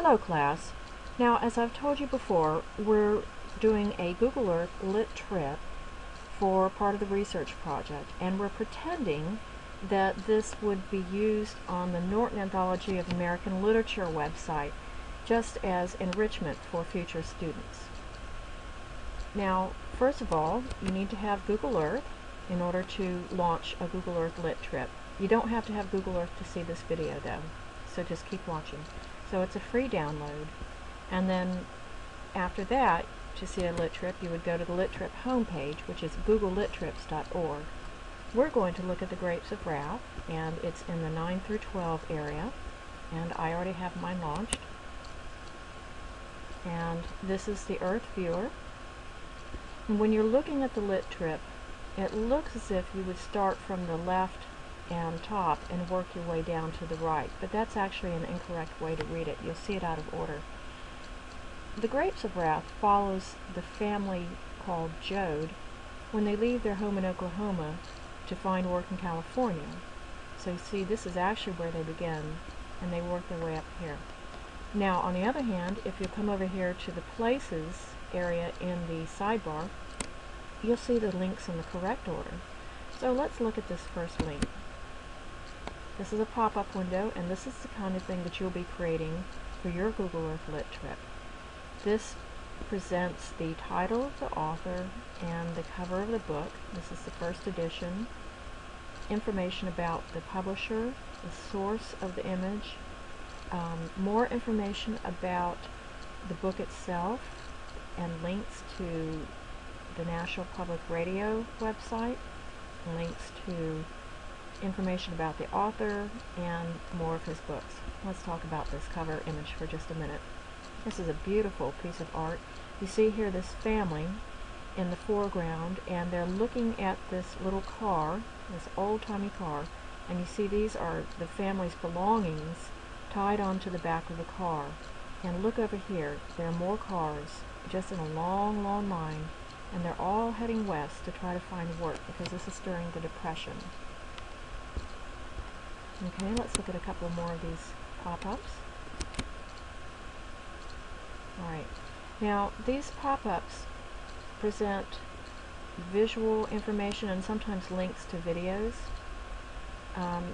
Hello class. Now, as I've told you before, we're doing a Google Earth lit trip for part of the research project, and we're pretending that this would be used on the Norton Anthology of American Literature website just as enrichment for future students. Now, first of all, you need to have Google Earth in order to launch a Google Earth lit trip. You don't have to have Google Earth to see this video though, so just keep watching. So it's a free download, and then after that, to see a lit trip, you would go to the lit trip homepage, which is googlelittrips.org. We're going to look at the Grapes of Wrath, and it's in the 9 through 12 area, and I already have mine launched. And this is the Earth viewer. And when you're looking at the lit trip, it looks as if you would start from the left and top and work your way down to the right, but that's actually an incorrect way to read it. You'll see it out of order. The Grapes of Wrath follows the family called Jode when they leave their home in Oklahoma to find work in California. So you see, this is actually where they begin, and they work their way up here. Now, on the other hand, if you come over here to the Places area in the sidebar, you'll see the links in the correct order. So let's look at this first link. This is a pop-up window, and this is the kind of thing that you'll be creating for your Google Earth lit trip. This presents the title of the author and the cover of the book. This is the first edition. Information about the publisher, the source of the image, more information about the book itself, and links to the National Public Radio website, links to information about the author, and more of his books. Let's talk about this cover image for just a minute. This is a beautiful piece of art. You see here this family in the foreground, and they're looking at this little car, this old-timey car, and you see these are the family's belongings tied onto the back of the car. And look over here, there are more cars just in a long, long line, and they're all heading west to try to find work because this is during the Depression. Okay, let's look at a couple more of these pop-ups. Alright, now these pop-ups present visual information and sometimes links to videos.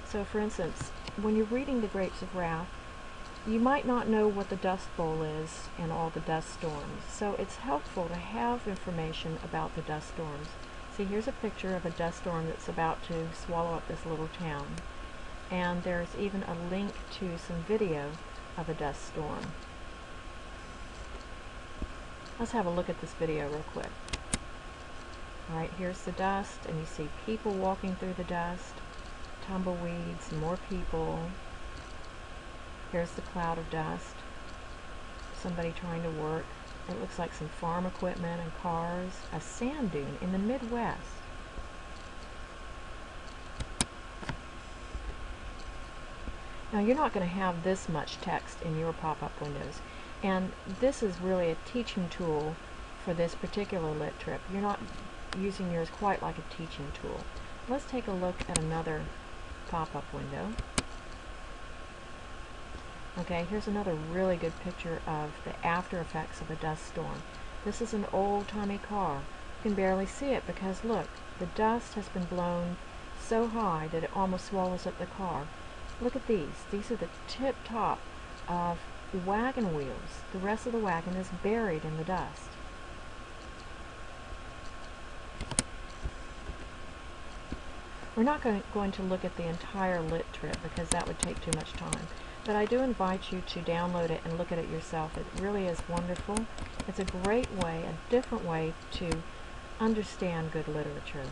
So for instance, when you're reading The Grapes of Wrath, you might not know what the Dust Bowl is and all the dust storms. So it's helpful to have information about the dust storms. See, here's a picture of a dust storm that's about to swallow up this little town. And there's even a link to some video of a dust storm. Let's have a look at this video real quick. Alright, here's the dust, and you see people walking through the dust, tumbleweeds, more people. Here's the cloud of dust, somebody trying to work. It looks like some farm equipment and cars, a sand dune in the Midwest. Now, you're not going to have this much text in your pop-up windows, and this is really a teaching tool for this particular lit trip. You're not using yours quite like a teaching tool. Let's take a look at another pop-up window. Okay, here's another really good picture of the after effects of a dust storm. This is an old-timey car. You can barely see it because look, the dust has been blown so high that it almost swallows up the car. Look at these. These are the tip top of wagon wheels. The rest of the wagon is buried in the dust. We're not going to look at the entire lit trip because that would take too much time. But I do invite you to download it and look at it yourself. It really is wonderful. It's a great way, a different way to understand good literature.